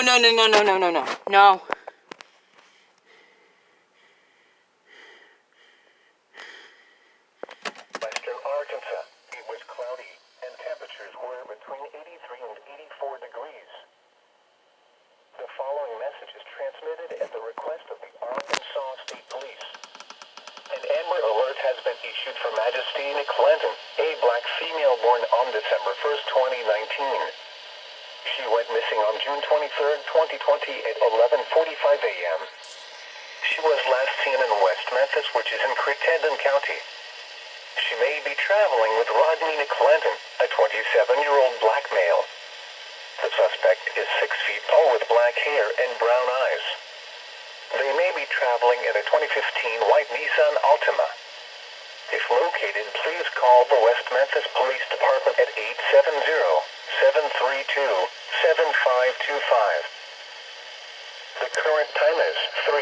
no, no, no, no, no, no, no, no. Western Arkansas. It was cloudy, and temperatures were between 83 and 84 degrees. The following message is transmitted at the request of the Arkansas State Police. An Amber Alert has been issued for Majesty Clinton, a black female born on December 1st, 2019. She went missing on June 23rd, 2020 at 11:45 a.m. She was last seen in West Memphis, which is in Crittenden County. She may be traveling with Rodney Clinton, a 27-year-old black male. The suspect is 6 feet tall with black hair and brown eyes. They may be traveling in a 2015 white Nissan Altima. If located, please call the West Memphis Police Department at 870-732-7525. The current time is 3